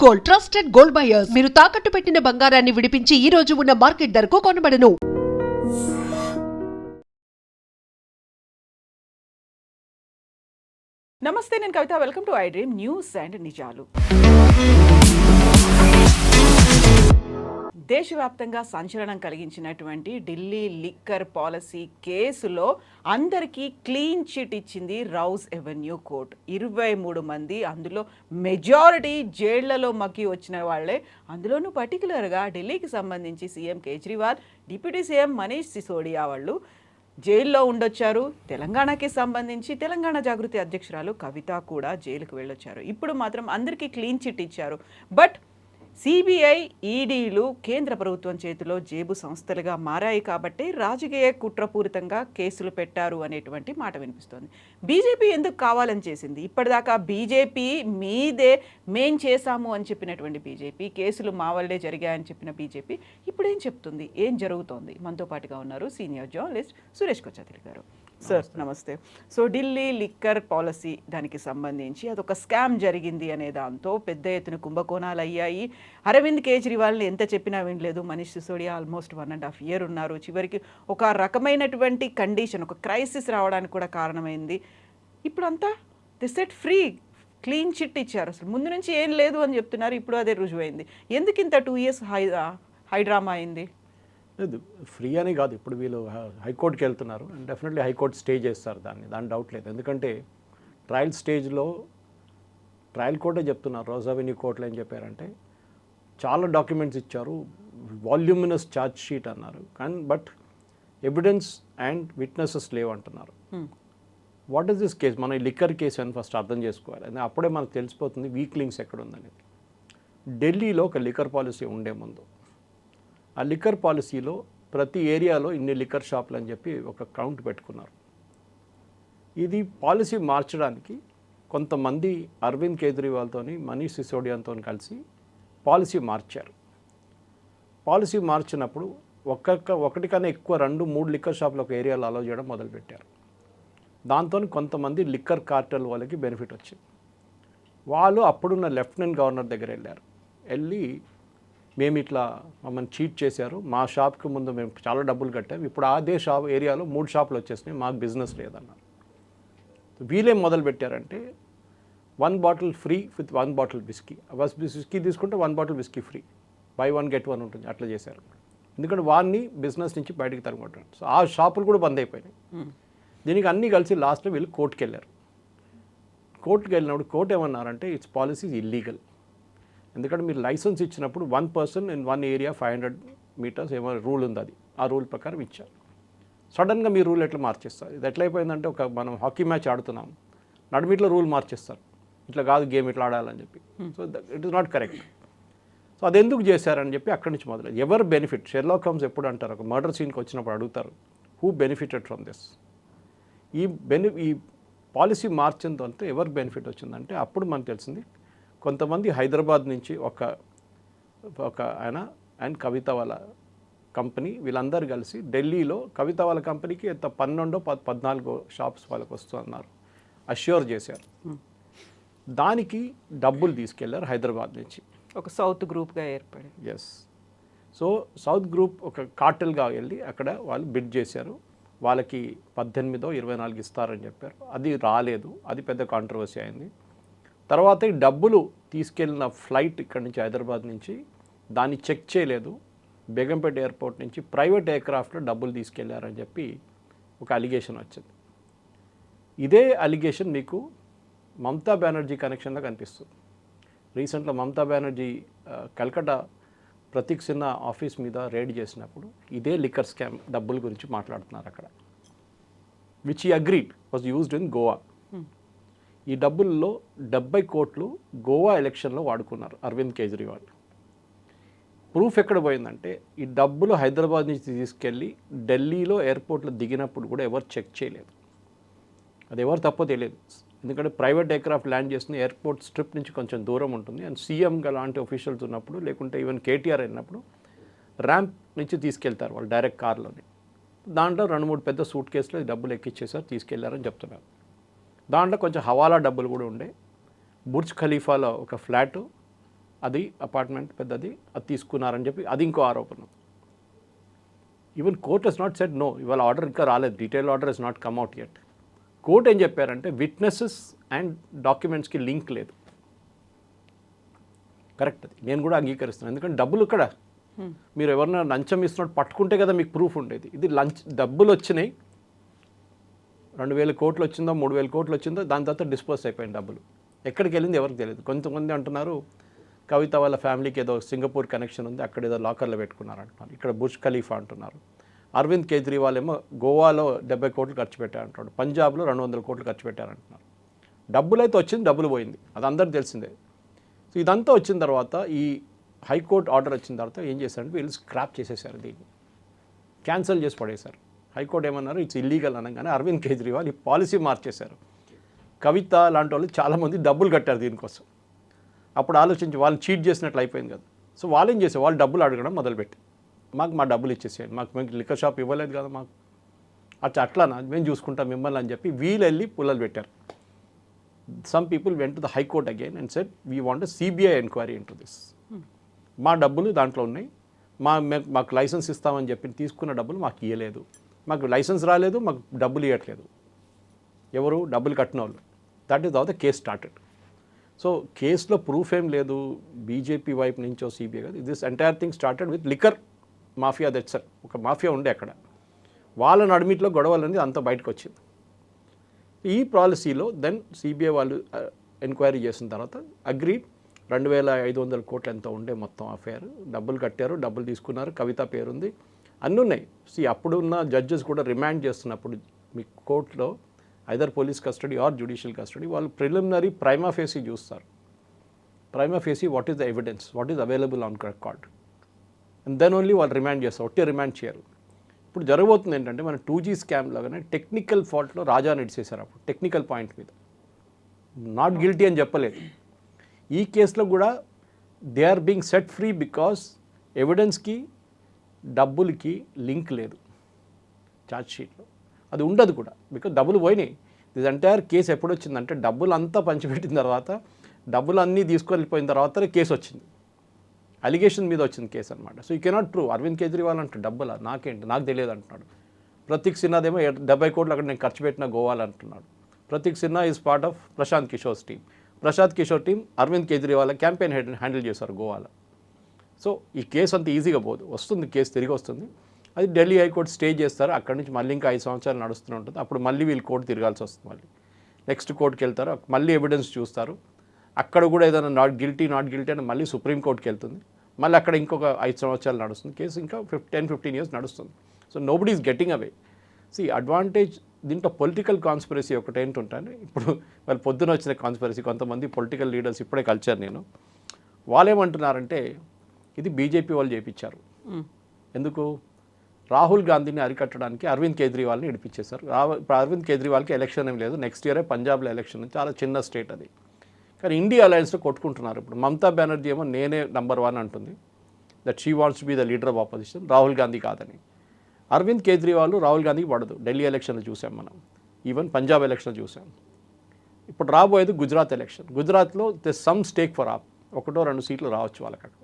Gold, trusted gold buyers. మీరు తాకట్టు పెట్టిన బంగారాన్ని విడిపించి ఈ రోజు ఉన్న మార్కెట్ ధరకు కొనబడను. నమస్తే, నేను Kavitha. Welcome to I dream news and నిజాలు. దేశవ్యాప్తంగా సంచలనం కలిగించినటువంటి ఢిల్లీ లిక్కర్ పాలసీ కేసులో అందరికీ క్లీన్ చిట్ ఇచ్చింది రౌస్ ఎవెన్యూ కోర్ట్. 23 మంది, అందులో మెజారిటీ జైళ్లలో మగ్గి వచ్చిన వాళ్లే. అందులోనూ పర్టికులర్గా ఢిల్లీకి సంబంధించి CM Kejriwal, deputy CM Manish Sisodia వాళ్ళు జైల్లో ఉండొచ్చారు. తెలంగాణకి సంబంధించి తెలంగాణ జాగృతి అధ్యక్షురాలు కవిత కూడా జైలుకు వెళ్ళొచ్చారు. ఇప్పుడు మాత్రం అందరికీ క్లీన్ చిట్ ఇచ్చారు. బట్ సిబిఐ, ఈడీలు కేంద్ర ప్రభుత్వం చేతిలో జేబు సంస్థలుగా మారాయి కాబట్టి రాజకీయ కుట్రపూరితంగా కేసులు పెట్టారు అనేటువంటి మాట వినిపిస్తోంది. బీజేపీ ఎందుకు కావాలని చేసింది? ఇప్పటిదాకా బీజేపీ మీదే మేం చేశాము అని చెప్పినటువంటి బీజేపీ, కేసులు మా వల్లే జరిగాయని చెప్పిన బీజేపీ ఇప్పుడు ఏం చెప్తుంది? ఏం జరుగుతోంది? మనతో పాటుగా ఉన్నారు సీనియర్ జర్నలిస్ట్ సురేష్ కొచ్చాతిరి గారు. సార్ నమస్తే. సో ఢిల్లీ లిక్కర్ పాలసీ దానికి సంబంధించి అదొక స్కామ్ జరిగింది అనే దాంతో పెద్ద ఎత్తున కుంభకోణాలు అయ్యాయి. అరవింద్ కేజ్రీవాల్ని ఎంత చెప్పినా వినలేదు. మనీష్ సిసోడియా ఆల్మోస్ట్ 1.5 years ఉన్నారు. చివరికి ఒక రకమైనటువంటి కండిషన్, ఒక క్రైసిస్ రావడానికి కూడా కారణమైంది. ఇప్పుడంతా the set free, clean chit ఇచ్చారు. అసలు ముందు నుంచి ఏం లేదు అని చెప్తున్నారు. ఇప్పుడు అదే రుజువైంది. ఎందుకు ఇంత 2 years హైడ్రామా అయింది? లేదు, ఫ్రీ అని కాదు. ఇప్పుడు వీళ్ళు హైకోర్టుకి వెళ్తున్నారు అండ్ డెఫినెట్లీ హైకోర్టు స్టే చేస్తారు దాని డౌట్ లేదు. ఎందుకంటే ట్రయల్ స్టేజ్లో ట్రయల్ కోర్టే చెప్తున్నారు, రోజ్ అవెన్యూ కోర్టులో ఏం చెప్పారంటే చాలా డాక్యుమెంట్స్ ఇచ్చారు, వాల్యూమినస్ ఛార్జ్ షీట్ అన్నారు, కానీ బట్ ఎవిడెన్స్ అండ్ విట్నెసెస్ లేవు అంటున్నారు. What is this case? మన లిక్కర్ కేసు అని ఫస్ట్ అర్థం చేసుకోవాలి. and అప్పుడే మనకు తెలిసిపోతుంది వీక్ లింక్స్ ఎక్కడ ఉందనేది. ఢిల్లీలో ఒక లిక్కర్ పాలసీ ఉండే ముందు ఆ లిక్కర్ పాలసీలో ప్రతి ఏరియాలో ఇన్ని లిక్కర్ షాపులు అని చెప్పి ఒక కౌంట్ పెట్టుకున్నారు. ఇది పాలసీ మార్చడానికి కొంతమంది అరవింద్ కేజ్రీవాల్తో, మనీష్ సిసోడియాతో కలిసి పాలసీ మార్చారు. పాలసీ మార్చినప్పుడు ఒకటి కన్నా ఎక్కువ 2-3 లిక్కర్ షాపులు ఒక ఏరియాలో అలౌ చేయడం మొదలుపెట్టారు. దాంతో కొంతమంది లిక్కర్ కార్టెల్ వాళ్ళకి బెనిఫిట్ వచ్చింది. వాళ్ళు అప్పుడున్న లెఫ్టినెంట్ గవర్నర్ దగ్గర వెళ్ళి మేము ఇట్లా మమ్మల్ని చీట్ చేశారు, మా షాప్కి ముందు మేము చాలా డబ్బులు కట్టాం, ఇప్పుడు అదే ఏరియాలో 3 షాపులు వచ్చేసినాయి, మాకు బిజినెస్ లేదన్నారు. వీళ్ళేం మొదలు పెట్టారంటే 1 bottle free with 1 bottle whisky. Whisky తీసుకుంటే 1 bottle whisky free, buy 1 get 1 ఉంటుంది. అట్లా చేశారు. ఎందుకంటే వాడిని బిజినెస్ నుంచి బయటికి తరగొట్టారు. సో ఆ షాపులు కూడా బంద్ అయిపోయినాయి. దీనికి అన్నీ కలిసి లాస్ట్లో వీళ్ళు కోర్టుకి వెళ్ళారు. కోర్టుకి వెళ్ళినప్పుడు కోర్టు ఏమన్నారంటే ఇట్స్ పాలసీ ఇల్లీగల్. ఎందుకంటే మీరు లైసెన్స్ ఇచ్చినప్పుడు 1 person in 1 area 500 meters ఏమో రూల్ ఉంది, అది ఆ రూల్ ప్రకారం ఇచ్చారు. సడన్గా మీ రూల్ ఎట్లా మార్చేస్తారు? ఇది ఎట్లయిపోయిందంటే మనం హాకీ మ్యాచ్ ఆడుతున్నాం, నడుమిట్లో రూల్ మార్చేస్తారు, ఇట్లా కాదు గేమ్ ఇట్లా ఆడాలని చెప్పి. So it is not correct. So అది ఎందుకు చేశారని చెప్పి అక్కడి నుంచి మొదలైంది. ఎవరు బెనిఫిట్? షెర్లాక్ హోమ్స్ ఎప్పుడు అంటారు, ఒక మర్డర్ సీన్కి వచ్చినప్పుడు అడుగుతారు, హూ బెనిఫిటెడ్ ఫ్రమ్ దిస్? ఈ పాలసీ మార్చిందంతా ఎవరు బెనిఫిట్ వచ్చిందంటే అప్పుడు మనకు తెలిసింది కొంతమంది హైదరాబాద్ నుంచి ఒక ఆయన అండ్ కవిత వాళ్ళ కంపెనీ, వీళ్ళందరూ కలిసి ఢిల్లీలో కవిత వాళ్ళ కంపెనీకి 12-14 షాప్స్ వాళ్ళకి వస్తున్నారు అష్యూర్ చేశారు. దానికి డబ్బులు తీసుకెళ్లారు హైదరాబాద్ నుంచి. ఒక సౌత్ గ్రూప్గా ఏర్పడి. ఎస్. సో సౌత్ గ్రూప్ ఒక కార్టెల్గా వెళ్ళి అక్కడ వాళ్ళు బిడ్ చేశారు. వాళ్ళకి 18-24 ఇస్తారని చెప్పారు. అది రాలేదు, అది పెద్ద కాంట్రవర్సీ అయింది. తర్వాత ఈ డబ్బులు తీసుకెళ్ళిన ఫ్లైట్ ఇక్కడి నుంచి హైదరాబాద్ నుంచి దాన్ని చెక్ చేయలేదు, బేగంపేట ఎయిర్పోర్ట్ నుంచి ప్రైవేట్ ఎయిర్క్రాఫ్ట్లో డబ్బులు తీసుకెళ్లారని చెప్పి ఒక అలిగేషన్ వచ్చింది. ఇదే అలిగేషన్ మీకు మమతా బెనర్జీ కనెక్షన్లో కనిపిస్తుంది. రీసెంట్గా మమతా బెనర్జీ కల్కటా ప్రతీక్ సిన్హా ఆఫీస్ మీద రైడ్ చేసినప్పుడు ఇదే లిక్కర్ స్కామ్ డబ్బుల గురించి మాట్లాడుతున్నారు అక్కడ, విచ్ ఈ agreed was used in Goa. ఈ డబ్బుల్లో 70 కోట్లు గోవా ఎలక్షన్లో వాడుకున్నారు అరవింద్ కేజ్రీవాల్. ప్రూఫ్ ఎక్కడ పోయిందంటే ఈ డబ్బులు హైదరాబాద్ నుంచి తీసుకెళ్ళి ఢిల్లీలో ఎయిర్పోర్ట్లో దిగినప్పుడు కూడా ఎవరు చెక్ చేయలేదు. అది ఎవరు తప్పో తెలియదు. ఎందుకంటే ప్రైవేట్ ఎయిర్క్రాఫ్ట్ ల్యాండ్ చేసిన ఎయిర్పోర్ట్ స్ట్రిప్ నుంచి కొంచెం దూరం ఉంటుంది. అండ్ సీఎంగా లాంటి ఆఫీషియల్స్ ఉన్నప్పుడు, లేకుంటే ఈవెన్ కేటీఆర్ అయినప్పుడు ర్యాంప్ నుంచి తీసుకెళ్తారు వాళ్ళు డైరెక్ట్ కార్లోని. దాంట్లో 2-3 పెద్ద సూట్ కేసులో డబ్బులు ఎక్కిచ్చేసారు, తీసుకెళ్లారని చెప్తున్నారు. దాంట్లో కొంచెం హవాలా డబ్బులు కూడా ఉండే. బుర్జ్ ఖలీఫాలో ఒక ఫ్లాటు, అది అపార్ట్మెంట్ పెద్దది, అది తీసుకున్నారని చెప్పి అది ఇంకో ఆరోపణ. Even court has not said no, ఇవాళ ఆర్డర్ ఇంకా రాలేదు, detail order has not come out yet. Court ఏం చెప్పారంటే విట్నెసెస్ అండ్ డాక్యుమెంట్స్కి లింక్ లేదు. కరెక్ట్, అది నేను కూడా అంగీకరిస్తున్నాను. ఎందుకంటే డబ్బులు ఇక్కడ మీరు ఎవరన్నా లంచం ఇస్తున్నట్టు పట్టుకుంటే కదా మీకు ప్రూఫ్ ఉండేది. ఇది డబ్బులు వచ్చినాయి, 2,000 కోట్లు వచ్చిందో 3,000 కోట్లు వచ్చిందో, దాని తర్వాత డిస్పోజ్ అయిపోయింది డబ్బులు. ఎక్కడికి వెళ్ళింది ఎవరికి తెలియదు. కొంతమంది అంటున్నారు కవిత వాళ్ళ ఫ్యామిలీకి ఏదో సింగపూర్ కనెక్షన్ ఉంది, అక్కడ ఏదో లాకర్లో పెట్టుకున్నారు అంటున్నారు. ఇక్కడ బుర్జ్ ఖలీఫా అంటున్నారు. అరవింద్ కేజ్రీవాల్ ఏమో గోవాలో 70 కోట్లు ఖర్చు పెట్టారంటున్నాడు, పంజాబ్లో 200 కోట్లు ఖర్చు పెట్టారంటున్నారు. డబ్బులు అయితే వచ్చింది, డబ్బులు పోయింది, అది అందరికీ తెలిసిందే. సో ఇదంతా వచ్చిన తర్వాత ఈ హైకోర్టు ఆర్డర్ వచ్చిన తర్వాత ఏం చేశారంటే వీళ్ళు స్క్రాప్ చేసేసారు, దీన్ని క్యాన్సిల్ చేసి పడేశారు. హైకోర్టు ఏమన్నారు, ఇట్స్ ఇల్లీగల్ అనగానే అరవింద్ కేజ్రీవాల్ ఈ పాలసీ మార్చేశారు. కవిత లాంటి వాళ్ళు చాలామంది డబ్బులు కట్టారు దీనికోసం. అప్పుడు ఆలోచించి వాళ్ళు చీట్ చేసినట్లు అయిపోయింది కదా. సో వాళ్ళు ఏం చేశారు, వాళ్ళు డబ్బులు అడగడం మొదలుపెట్టి మాకు మా డబ్బులు ఇచ్చేసేయండి, మాకు లిక్కర్ షాప్ ఇవ్వలేదు కదా మాకు, అట్లానా మేము చూసుకుంటాం మిమ్మల్ని అని చెప్పి వీళ్ళు వెళ్ళి పుల్లలు పెట్టారు. Some people went to the high court again and said we want CBI enquiry in to this. మా డబ్బులు దాంట్లో ఉన్నాయి, మాకు లైసెన్స్ ఇస్తామని చెప్పి తీసుకున్న డబ్బులు మాకు ఇవ్వలేదు, మాకు లైసెన్స్ రాలేదు, మాకు డబ్బులు ఇవ్వట్లేదు. ఎవరు డబ్బులు కట్టిన వాళ్ళు. That is how the case started. So కేసులో ప్రూఫ్ ఏం లేదు, బీజేపీ వైపు నుంచో సిబిఐ కాదు, this entire thing started with liquor mafia. That sir ఒక మాఫియా ఉండే అక్కడ, వాళ్ళ నడిమిట్లో గొడవలనేది అంతా బయటకు వచ్చింది. ఈ పాలసీలో దెన్ సిబిఐ వాళ్ళు ఎంక్వైరీ చేసిన తర్వాత అగ్రీడ్ 2,500 కోట్లు ఎంత ఉండే మొత్తం అఫేర్. డబ్బులు కట్టారు, డబ్బులు తీసుకున్నారు, కవిత పేరుంది, అన్నీ ఉన్నాయి. అప్పుడున్న జడ్జెస్ కూడా రిమాండ్ చేస్తున్నప్పుడు మీ కోర్టులో either police custody or judicial custody, వాళ్ళు ప్రిలిమినరీ ప్రైమా ఫేసీ చూస్తారు. Prima facie what is the evidence, what is available on record, and then only వాళ్ళు రిమాండ్ చేస్తారు, ఒట్టి రిమాండ్ చేయరు. ఇప్పుడు జరగబోతుంది ఏంటంటే మన 2G స్కామ్ లాగానే టెక్నికల్ ఫాల్ట్లో రాజా నడిచేశారు. అప్పుడు టెక్నికల్ పాయింట్ మీద నాట్ గిల్టీ అని చెప్పలేదు. ఈ కేసులో కూడా they are being set free because ఎవిడెన్స్కి డబ్బులకి లింక్ లేదు ఛార్జ్ షీట్లో, అది ఉండదు కూడా బికాజ్ డబ్బులు పోయినాయి. దిస్ ఎంటైర్ కేసు ఎప్పుడు వచ్చిందంటే డబ్బులు అంతా పంచిపెట్టిన తర్వాత, డబ్బులు అన్నీ తీసుకొని వెళ్ళిపోయిన తర్వాతనే కేసు వచ్చింది, అలిగేషన్ మీద వచ్చింది కేసు అనమాట. So you cannot prove. Arvind Kejriwal అంటే డబ్బులా, నాకేంటి, నాకు తెలియదు అంటున్నాడు. ప్రతీక్ సిన్హాదేమో 70 కోట్లు అక్కడ నేను ఖర్చు పెట్టిన గోవాలో అంటున్నాడు. Prateek Sinha is part of Prashant Kishor's team. Prashant Kishor team Arvind Kejriwal campaign handle చేశారు గోవాలో. సో ఈ కేసు అంత ఈజీగా పోదు, వస్తుంది కేసు తిరిగి వస్తుంది, అది ఢిల్లీ హైకోర్టు స్టే చేస్తారు. అక్కడి నుంచి మళ్ళీ ఇంకా 5 సంవత్సరాలు నడుస్తూనే ఉంటుంది. అప్పుడు మళ్ళీ వీళ్ళు కోర్టు తిరగాల్సి వస్తుంది, మళ్ళీ నెక్స్ట్ కోర్టుకి వెళ్తారు, మళ్ళీ ఎవిడెన్స్ చూస్తారు. అక్కడ కూడా ఏదైనా నాట్ గిల్టీ అని మళ్ళీ సుప్రీంకోర్టుకి వెళ్తుంది, మళ్ళీ అక్కడ ఇంకొక 5 సంవత్సరాలు నడుస్తుంది కేసు, ఇంకా 10-15 years నడుస్తుంది. So nobody is getting away. Advantage దీంట్లో పొలిటికల్ కాన్స్పిరసీ ఒకటి ఏంటుంటాను. ఇప్పుడు వాళ్ళు పొద్దున వచ్చిన కాన్స్పిరసీ, కొంతమంది పొలిటికల్ లీడర్స్ ఇప్పుడే కలిచారు నేను, వాళ్ళు ఏమంటున్నారంటే ఇది బీజేపీ వాళ్ళు చేయించారు. ఎందుకు, రాహుల్ గాంధీని అరికట్టడానికి అరవింద్ కేజ్రీవాల్ని ఇడిపించేశారు. ఇప్పుడు అరవింద్ కేజ్రీవాల్కి ఎలక్షన్ ఏం లేదు, నెక్స్ట్ ఇయరే పంజాబ్లో ఎలక్షన్, చాలా చిన్న స్టేట్ అది. కానీ ఇండియా అలయన్స్లో కొట్టుకుంటున్నారు. ఇప్పుడు మమతా బెనర్జీ ఏమో నేనే నెంబర్ 1 అంటుంది, that she wants to be the leader of opposition, Rahul Gandhi కాదని. అరవింద్ కేజ్రీవాల్ రాహుల్ గాంధీకి పడదు. ఢిల్లీ ఎలక్షన్లు చూసాం మనం, ఈవెన్ పంజాబ్ ఎలక్షన్లు చూసాం. ఇప్పుడు రాబోయేది గుజరాత్ ఎలక్షన్. గుజరాత్లో ద సమ్ స్టేక్ ఫర్ ఆప్, 1-2 సీట్లు రావచ్చు వాళ్ళకి అక్కడ.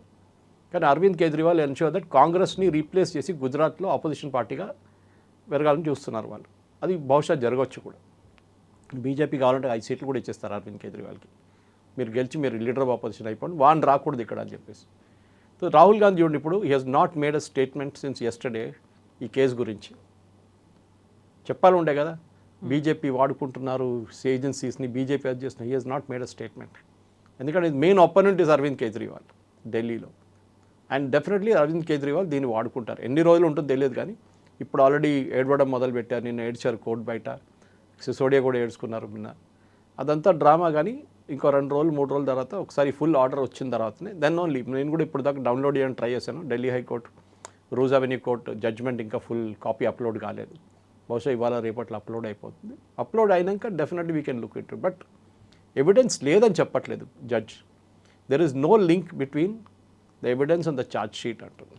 కానీ అరవింద్ కేజ్రీవాల్ ఎన్ష్యూర్ దట్ కాంగ్రెస్ని రీప్లేస్ చేసి గుజరాత్లో ఆపోజిషన్ పార్టీగా పెరగాలని చూస్తున్నారు వాళ్ళు. అది బహుశా జరగవచ్చు కూడా. బీజేపీ కావాలంటే 5 సీట్లు కూడా ఇచ్చేస్తారు అరవింద్ కేజ్రీవాల్కి, మీరు గెలిచి మీరు లీడర్ ఆఫ్ ఆపోజిషన్ అయిపోండి, వాన్ రాకూడదు ఇక్కడ అని చెప్పేసి. సో రాహుల్ గాంధీ చూడండి, ఇప్పుడు he has not made a statement since yesterday ఈ కేసు గురించి. చెప్పాలి ఉండే కదా, బీజేపీ వాడుకుంటున్నారు ఏజెన్సీస్ని, బీజేపీ అది చేస్తున్నారు. He has not made a statement, ఎందుకంటే main opponent is Arvind Kejriwal ఢిల్లీలో. అండ్ డెఫినెట్లీ అరవింద్ కేజ్రీవాల్ దీన్ని వాడుకుంటారు. ఎన్ని రోజులు ఉంటుందో తెలియదు, కానీ ఇప్పుడు ఆల్రెడీ ఏడవడం మొదలు పెట్టారు. నిన్న ఏడ్చారు కోర్టు బయట, సిసోడియా కూడా ఏడ్చుకున్నారు నిన్న. అదంతా డ్రామా. కానీ ఇంకో 2 రోజులు 3 రోజుల తర్వాత ఒకసారి ఫుల్ ఆర్డర్ వచ్చిన తర్వాతనే దెన్ ఓన్లీ, నేను కూడా ఇప్పుడు దాకా డౌన్లోడ్ చేయడానికి ట్రై చేశాను. Delhi high court Rouse Avenue court judgment ఇంకా ఫుల్ కాపీ అప్లోడ్ కాలేదు, బహుశా ఇవాళ రేపట్లో అప్లోడ్ అయిపోతుంది. అప్లోడ్ అయినాక definitely we can look it. But evidence లేదని చెప్పట్లేదు judge, there is no link between the evidence and the charge sheet అంటుంది.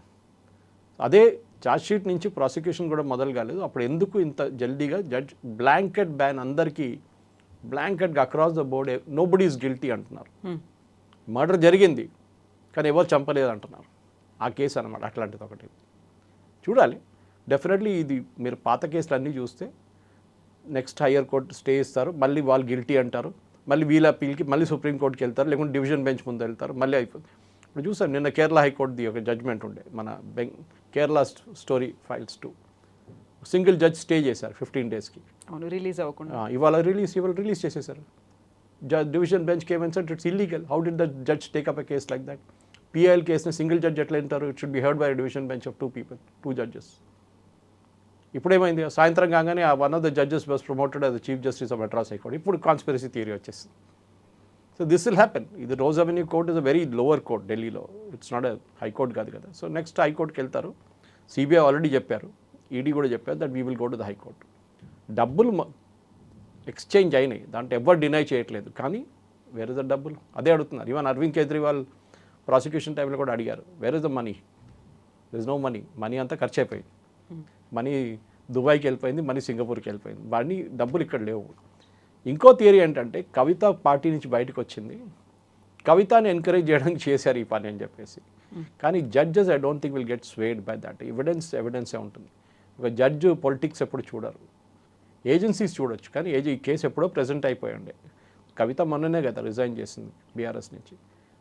అదే ఛార్జ్ షీట్ నుంచి ప్రాసిక్యూషన్ కూడా మొదలు కాలేదు. అప్పుడు ఎందుకు ఇంత జల్దీగా జడ్జ్ బ్లాంకెట్ బ్యాన్, అందరికీ బ్లాంకెట్గా across the board nobody is guilty అంటున్నారు. మర్డర్ జరిగింది, కానీ ఎవరు చంపలేదు అంటున్నారు. ఆ కేసు అనమాట అట్లాంటిది ఒకటి. చూడాలి డెఫినెట్లీ. ఇది మీరు పాత కేసులు అన్నీ చూస్తే నెక్స్ట్ హయ్యర్ కోర్టు స్టే ఇస్తారు, మళ్ళీ వాళ్ళు గిల్టీ అంటారు, మళ్ళీ వీళ్ళ అప్పీల్కి మళ్ళీ సుప్రీంకోర్టుకి వెళ్తారు, లేకుంటే డివిజన్ బెంచ్ ముందు వెళ్తారు, మళ్ళీ అయిపోతుంది. ఇప్పుడు చూసాను నిన్న కేరళ హైకోర్టుది ఒక జడ్జ్మెంట్ ఉండే, మన Kerala story files 2 single judge stay చేశారు 15 daysకి. అవును, రిలీజ్ అవ్వకుండా. ఇవాళ రిలీజ్ చేసేసారు. Division bench came set it's illegal. How did the judge take up a case like that? PIL కేసుని సింగిల్ జడ్జ్ ఎట్లా వింటారు? It should be heard by division bench of 2 judges. ఇప్పుడేమైంది, సాయంత్రం కాగానే one of the judges was promoted as the chief justice of Madras high court. ఇప్పుడు conspiracy theory వచ్చేస్తుంది. So this will happen. ఇది Rose Avenue court is a very lower court ఢిల్లీలో, it's not a high court కాదు కదా. So next హైకోర్టుకి వెళ్తారు. CBI already చెప్పారు, ED కూడా చెప్పారు that we will go to the high court. డబ్బులు ఎక్స్చేంజ్ అయినాయి, దాంట్లో ఎవరు డినై చేయట్లేదు, కానీ వేర్ ఇస్ ద డబ్బులు అదే అడుగుతున్నారు. ఈవెన్ అరవింద్ కేజ్రీవాల్ ప్రాసిక్యూషన్ టైంలో కూడా అడిగారు, where is the money? There is no money. Money అంతా ఖర్చు అయిపోయింది. మనీ దుబాయ్కి వెళ్ళిపోయింది, మనీ సింగపూర్కి వెళ్ళిపోయింది, వాడిని డబ్బులు ఇక్కడ లేవు. ఇంకో థియరీ ఏంటంటే కవిత పార్టీ నుంచి బయటకు వచ్చింది, కవితని ఎంకరేజ్ చేయడానికి చేశారు ఈ పని అని చెప్పేసి. కానీ judges I don't think will get swayed by that. ఎవిడెన్సే ఉంటుంది. ఒక జడ్జు పొలిటిక్స్ ఎప్పుడు చూడరు, ఏజెన్సీస్ చూడొచ్చు, కానీ ఈ కేసు ఎప్పుడో ప్రెజెంట్ అయిపోయి ఉండే. కవిత మొన్ననే కదా రిజైన్ చేసింది బీఆర్ఎస్ నుంచి.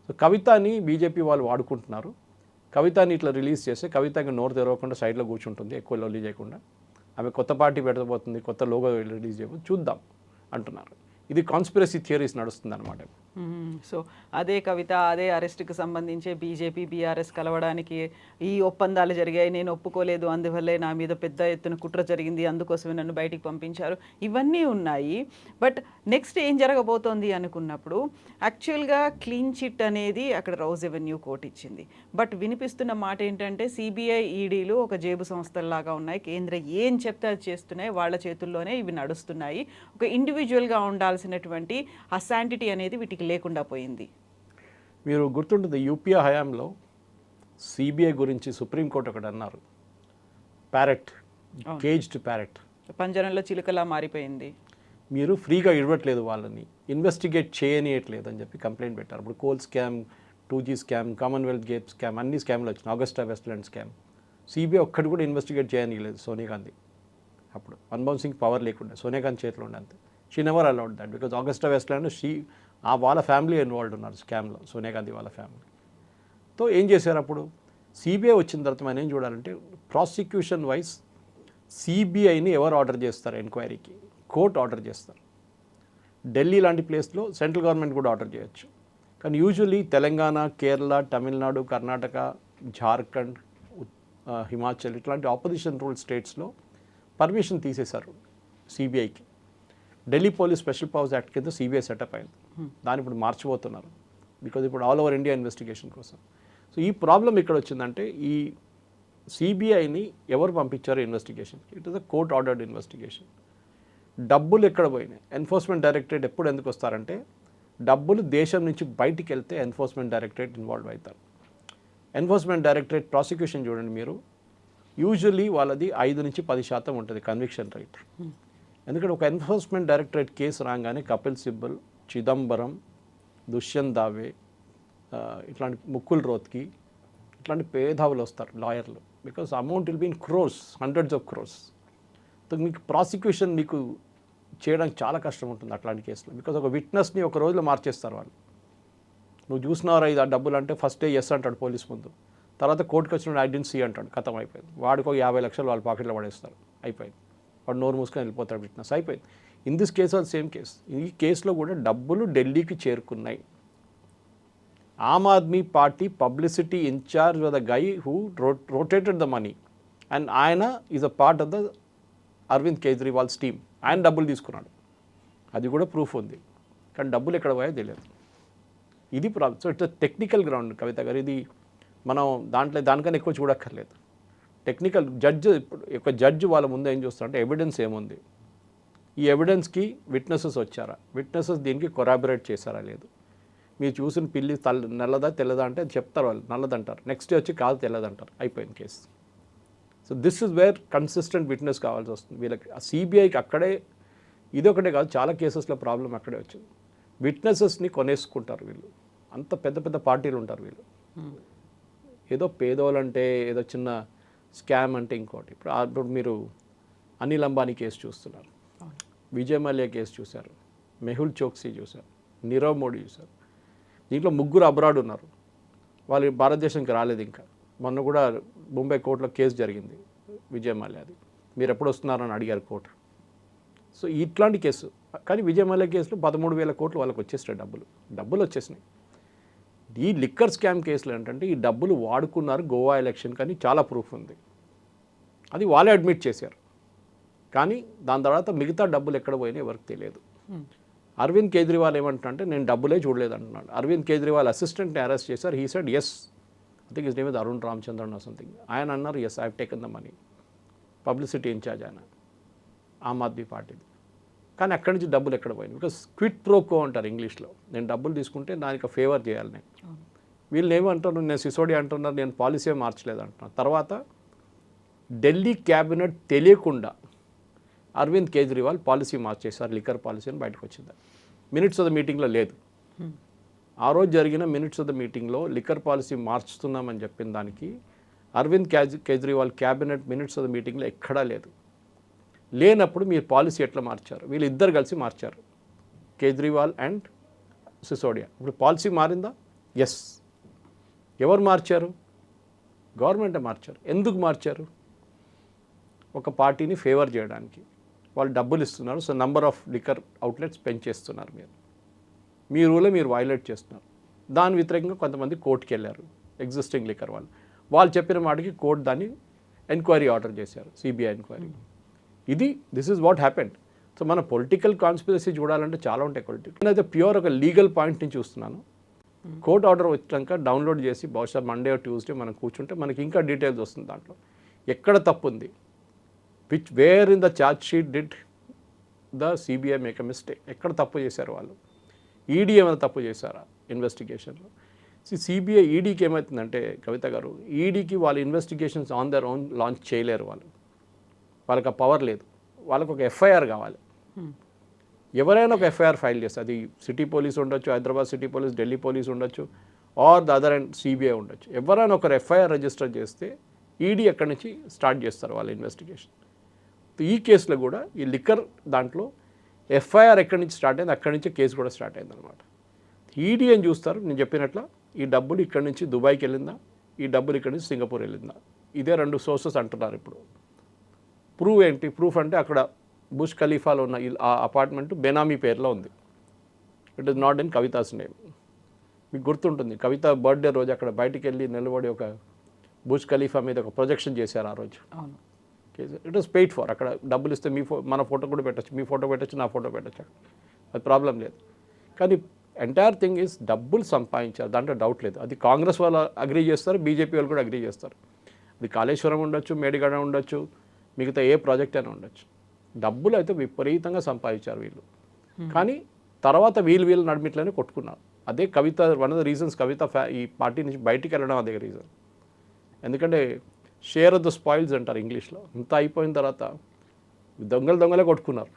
సో కవితని బీజేపీ వాళ్ళు వాడుకుంటున్నారు. కవితని ఇట్లా రిలీజ్ చేస్తే కవితకి నోరు తెరవకుండా సైడ్లో కూర్చుంటుంది, ఎక్కువ లొల్లి చేయకుండా. ఆమె కొత్త పార్టీ పెట్టబోతుంది, కొత్త లోగో రిలీజ్ చేయబోతుంది, చూద్దాం అంటున్నారు. ఇది కాన్స్పిరసీ థియరీస్ నడుస్తుంది అనమాట. సో అదే కవిత అదే అరెస్ట్కి సంబంధించి బీజేపీ బీఆర్ఎస్ కలవడానికి ఈ ఒప్పందాలు జరిగాయి, నేను ఒప్పుకోలేదు, అందువల్లే నా మీద పెద్ద ఎత్తున కుట్ర జరిగింది, అందుకోసమే నన్ను బయటికి పంపించారు, ఇవన్నీ ఉన్నాయి. బట్ నెక్స్ట్ ఏం జరగబోతోంది అనుకున్నప్పుడు యాక్చువల్గా క్లీన్ చిట్ అనేది అక్కడ రౌజ్ ఎవెన్యూ కోర్టు ఇచ్చింది. బట్ వినిపిస్తున్న మాట ఏంటంటే సిబిఐ ఈడీలు ఒక జేబు సంస్థల్లాగా ఉన్నాయి, కేంద్రం ఏం చెప్తే అది చేస్తున్నాయి, వాళ్ళ చేతుల్లోనే ఇవి నడుస్తున్నాయి. ఒక ఇండివిజువల్గా ఉండాల్సినటువంటి ఆ శాంటిటీ అనేది వీటికి లేకుండా పోయింది. మీరు గుర్తుంటుంది యూపీఏ హయాంలో సిబిఐ గురించి సుప్రీంకోర్టు ఒకటి అన్నారు, ప్యారెట్, కేజ్డ్ ప్యారెట్, పంజరంలో చిలుకలా మారిపోయింది, మీరు ఫ్రీగా ఇవ్వట్లేదు, వాళ్ళని ఇన్వెస్టిగేట్ చేయనియట్లేదు అని చెప్పి కంప్లైంట్ పెట్టారు. ఇప్పుడు coal scam, 2G scam, Commonwealth game scam, అన్ని స్కామ్లు వచ్చినాయి, ఆగస్టా వెస్ట్‌ల్యాండ్ స్కామ్. సిబిఐ ఒక్కటి కూడా ఇన్వెస్టిగేట్ చేయనియలేదు సోనియా గాంధీ. అప్పుడు మన్మోహన్ సింగ్ పవర్ లేకుండా సోనియా గాంధీ చేతిలో ఉండే అంతే. She never allowed that because Agusta Westland వాళ్ళ ఫ్యామిలీ ఇన్వాల్వ్డ్ ఉన్నారు స్కామ్లో, సోనియా గాంధీ వాళ్ళ ఫ్యామిలీ. తో ఏం చేశారు అప్పుడు? సిబిఐ వచ్చిన తర్వాత మనం ఏం చూడాలంటే ప్రాసిక్యూషన్ వైజ్ సిబిఐని ఎవరు ఆర్డర్ చేస్తారు ఎంక్వైరీకి? కోర్టు ఆర్డర్ చేస్తారు. ఢిల్లీ లాంటి ప్లేస్లో సెంట్రల్ గవర్నమెంట్ కూడా ఆర్డర్ చేయొచ్చు. కానీ యూజువల్లీ తెలంగాణ, కేరళ, తమిళనాడు, కర్ణాటక, జార్ఖండ్, హిమాచల్ ఇట్లాంటి ఆపోజిషన్ రూల్ స్టేట్స్లో పర్మిషన్ తీసేశారు సిబిఐకి. Delhi police special powers act కింద సిబిఐ సెటప్ అయింది. దాన్ని ఇప్పుడు మార్చిపోతున్నారు బికాజ్ ఇప్పుడు ఆల్ ఓవర్ ఇండియా ఇన్వెస్టిగేషన్ కోసం. సో ఈ ప్రాబ్లం ఇక్కడ వచ్చిందంటే ఈ సిబిఐని ఎవరు పంపించారు investigation? It is a court ordered investigation. డబ్బులు ఎక్కడ పోయినాయి? ఎన్ఫోర్స్మెంట్ డైరెక్టరేట్ ఎప్పుడు ఎందుకు వస్తారంటే డబ్బులు దేశం నుంచి బయటికి వెళ్తే ఎన్ఫోర్స్మెంట్ డైరెక్టరేట్ ఇన్వాల్వ్ అవుతారు. ఎన్ఫోర్స్మెంట్ డైరెక్టరేట్ ప్రాసిక్యూషన్ చూడండి మీరు, యూజువల్లీ వాళ్ళది 5 నుంచి 10% ఉంటుంది కన్విక్షన్ రేట్. ఎందుకంటే ఒక ఎన్ఫోర్స్మెంట్ డైరెక్టరేట్ కేసు రాగానే కపిల్ సిబ్బల్, చిదంబరం, దుష్యంత్ దావే, ఇట్లాంటి ముకుల్ రోత్కి ఇట్లాంటి పేధావులు వస్తారు లాయర్లు. Because amount will be in crores, hundreds of crores. So మీకు ప్రాసిక్యూషన్ మీకు చేయడానికి చాలా కష్టం ఉంటుంది అట్లాంటి కేసులో. బికాజ్ ఒక విట్నెస్ని ఒక రోజులో మార్చేస్తారు వాళ్ళు. నువ్వు చూసినారా ఇది ఆ డబ్బులు అంటే ఫస్ట్ ఎస్ అంటాడు పోలీస్ ముందు, తర్వాత కోర్టుకు వచ్చిన ఐ డెంట్ సీ అంటాడు, ఖతం అయిపోయింది. వాడికి ఒక 50 లక్షలు వాళ్ళ పాకెట్లో పడేస్తారు, అయిపోయింది. వాడు నోరు మూసుకొని వెళ్ళిపోతాడు విట్నెస్, అయిపోయింది. In this case all same case. ఈ కేసులో కూడా డబ్బులు ఢిల్లీకి చేరుకున్నాయి. Aam Aadmi party publicity incharge the guy who rotated the money and ఆయన is a part of the Arvind Kejriwal's team. ఆయన డబ్బులు తీసుకున్నాడు, అది కూడా ప్రూఫ్ ఉంది. కానీ డబ్బులు ఎక్కడ పోయో తెలియదు. ఇది problem. So it's technical ground Kavitha గారు. ఇది మనం దానికన్నా ఎక్కువ చూడక్కర్లేదు. టెక్నికల్ జడ్జి వాళ్ళ ముందు ఏం చూస్తారంటే ఎవిడెన్స్ ఏముంది, ఈ ఎవిడెన్స్కి విట్నెసెస్ వచ్చారా, విట్నెసెస్ దీనికి కొరాబరేట్ చేశారా లేదు. మీరు చూసిన పిల్లి నల్లదా తెల్లదా అంటే చెప్తారు వాళ్ళు, నల్లదంటారు. నెక్స్ట్ డే వచ్చి కాదు తెల్లదంటారు, అయిపోయింది case. So this is where consistent witness కావాల్సి వస్తుంది వీళ్ళకి. ఆ సిబిఐకి అక్కడే, ఇదొకటే కాదు చాలా కేసెస్లో ప్రాబ్లం అక్కడే వచ్చింది. విట్నెసెస్ని కొనేసుకుంటారు వీళ్ళు, అంత పెద్ద పెద్ద పార్టీలు ఉంటారు వీళ్ళు. ఏదో పేదోళ్ళంటే ఏదో చిన్న స్కామ్ అంటే ఇంకోటి. ఇప్పుడు మీరు అనిల్ అంబానీ కేసు చూస్తున్నారు, విజయ్ మల్య కేసు చూశారు, మెహుల్ చోక్సీ చూశారు, నీరవ్ మోడీ చూశారు. దీంట్లో 3 అబ్రాడ్ ఉన్నారు, వాళ్ళు భారతదేశానికి రాలేదు ఇంకా. మొన్న కూడా ముంబై కోర్టులో కేసు జరిగింది విజయ్ మల్యది, మీరు ఎప్పుడు వస్తున్నారని అడిగారు కోర్టు. సో ఇట్లాంటి కేసు. కానీ విజయ్ మల్య కేసులో 13,000 కోట్లు వాళ్ళకి వచ్చేసినాయి, డబ్బులు వచ్చేసినాయి. ఈ లిక్కర్ స్కామ్ కేసులు ఏంటంటే ఈ డబ్బులు వాడుకున్నారు గోవా ఎలక్షన్, కానీ చాలా ప్రూఫ్ ఉంది, అది వాళ్ళే అడ్మిట్ చేశారు. కానీ దాని తర్వాత మిగతా డబ్బులు ఎక్కడ పోయినాయి ఎవరికి తెలియదు. అరవింద్ కేజ్రీవాల్ ఏమంటున్నారంటే నేను డబ్బులే చూడలేదు అంటున్నాడు. అరవింద్ కేజ్రీవాల్ అసిస్టెంట్ని అరెస్ట్ చేశారు. He said yes, I think his name is Arun Ramachandran or something. ఆయన అన్నారు yes I have taken the money, publicity in-charge ఆయన ఆమ్ ఆద్మీ పార్టీది. కానీ అక్కడి నుంచి డబ్బులు ఎక్కడ పోయింది? బికాస్ క్విట్ ప్రోకో అంటారు ఇంగ్లీష్లో. నేను డబ్బులు తీసుకుంటే దానికి ఫేవర్ చేయాలి నేను. వీళ్ళు ఏమంటారు, నేను సిసోడియా అంటున్నారు, నేను పాలసీ మార్చలేదు అంటున్నారు. తర్వాత ఢిల్లీ క్యాబినెట్ తెలియకుండా అరవింద్ కేజ్రీవాల్ పాలసీ మార్చేశారు, లిక్కర్ పాలసీ అని బయటకు వచ్చింది. మినిట్స్ ఆఫ్ ద మీటింగ్లో లేదు. ఆ రోజు జరిగిన మినిట్స్ ఆఫ్ ద మీటింగ్లో లిక్కర్ పాలసీ మార్చుతున్నామని చెప్పిన దానికి Arvind Kejriwal cabinet minutes of the మీటింగ్లో ఎక్కడా లేదు. లేనప్పుడు మీరు పాలసీ ఎట్లా మార్చారు? వీళ్ళిద్దరు కలిసి మార్చారు, కేజ్రీవాల్ అండ్ సిసోడియా. ఇప్పుడు పాలసీ మారిందా? ఎస్. ఎవరు మార్చారు? గవర్నమెంటే మార్చారు. ఎందుకు మార్చారు? ఒక పార్టీని ఫేవర్ చేయడానికి. వాళ్ళు డబ్బులు ఇస్తున్నారు, so number of liquor outlets పెంచేస్తున్నారు. మీ రూలే మీరు వైలేట్ చేస్తున్నారు. దాని వ్యతిరేకంగా కొంతమంది కోర్టుకి వెళ్ళారు, ఎగ్జిస్టింగ్ లిక్కర్ వాళ్ళు చెప్పిన మాటకి కోర్టు దాన్ని ఎంక్వైరీ ఆర్డర్ చేశారు, CBI enquiry. This is what happened. So మన పొలిటికల్ కాన్స్పిరసీ చూడాలంటే చాలా ఉంటాయి పొలిటికల్. నేనైతే ప్యూర్ ఒక లీగల్ పాయింట్ నుంచి చూస్తున్నాను. కోర్ట్ ఆర్డర్ వచ్చాక డౌన్లోడ్ చేసి బహుశా మండే ట్యూస్డే మనం కూర్చుంటే మనకి ఇంకా డీటెయిల్స్ వస్తుంది దాంట్లో ఎక్కడ తప్పు ఉంది. Where in the charge sheet did the CBI make a mistake? ఎక్కడ తప్పు చేశారు వాళ్ళు? ఈడీ ఏమైనా తప్పు చేశారా ఇన్వెస్టిగేషన్లో? సిబిఐ ఈడీకి ఏమవుతుందంటే కవిత గారు, ఈడీకి వాళ్ళ investigations on their own launch చేయలేరు. వాళ్ళకి ఆ పవర్ లేదు. వాళ్ళకు ఒక ఎఫ్ఐఆర్ కావాలి. ఎవరైనా ఒక ఎఫ్ఐఆర్ ఫైల్ చేస్తారు, అది సిటీ పోలీస్ ఉండొచ్చు, Hyderabad city police, Delhi police ఉండొచ్చు, or the other and CBI ఉండొచ్చు. ఎవరైనా ఒకరు ఎఫ్ఐఆర్ రిజిస్టర్ చేస్తే ఈడీ అక్కడి నుంచి స్టార్ట్ చేస్తారు వాళ్ళ ఇన్వెస్టిగేషన్. ఈ కేసులో కూడా ఈ లిక్కర్ దాంట్లో ఎఫ్ఐఆర్ ఎక్కడి నుంచి స్టార్ట్ అయింది, అక్కడి నుంచి కేసు కూడా స్టార్ట్ అయింది అనమాట. ఈడీ అని చూస్తారు, నేను చెప్పినట్ల ఈ డబ్బులు ఇక్కడి నుంచి దుబాయ్కి వెళ్ళిందా, ఈ డబ్బులు ఇక్కడి నుంచి సింగపూర్ వెళ్ళిందా, ఇదే 2 సోర్సెస్ అంటున్నారు ఇప్పుడు. ప్రూఫ్ ఏంటి? ప్రూఫ్ అంటే అక్కడ బుష్ ఖలీఫాలో ఉన్న ఆ అపార్ట్మెంట్ బెనామీ పేరులో ఉంది. It is not in Kavitha's name. మీకు గుర్తుంటుంది, కవిత బర్త్డే రోజు అక్కడ బయటికి వెళ్ళి నిలబడి ఒక బుష్ ఖలీఫా మీద ఒక ప్రొజెక్షన్ చేశారు ఆ రోజు. It was paid for. అక్కడ డబ్బులు ఇస్తే మన ఫోటో కూడా పెట్టచ్చు, మీ ఫోటో పెట్టచ్చు, నా ఫోటో పెట్టచ్చు, అది ప్రాబ్లం లేదు. కానీ ఎంటైర్ థింగ్ ఈజ్ డబ్బులు సంపాదించారు, దాంట్లో డౌట్ లేదు. అది కాంగ్రెస్ వాళ్ళు అగ్రీ చేస్తారు, బీజేపీ వాళ్ళు కూడా అగ్రీ చేస్తారు. అది కాళేశ్వరం ఉండొచ్చు, మేడిగడ ఉండొచ్చు, మిగతా ఏ ప్రాజెక్ట్ అయినా ఉండొచ్చు. డబ్బులు అయితే విపరీతంగా సంపాదించారు వీళ్ళు. కానీ తర్వాత వీళ్ళు నడిమిట్లోనే కొట్టుకున్నారు. అదే కవిత వన్ ఆఫ్ ద రీజన్స్ కవిత ఈ పార్టీ నుంచి బయటికి వెళ్ళడం అదే రీజన్. ఎందుకంటే షేర్ ఆఫ్ ద స్పాయిల్స్ అంటారు ఇంగ్లీష్లో. ఇంత అయిపోయిన తర్వాత దొంగలే కొట్టుకున్నారు.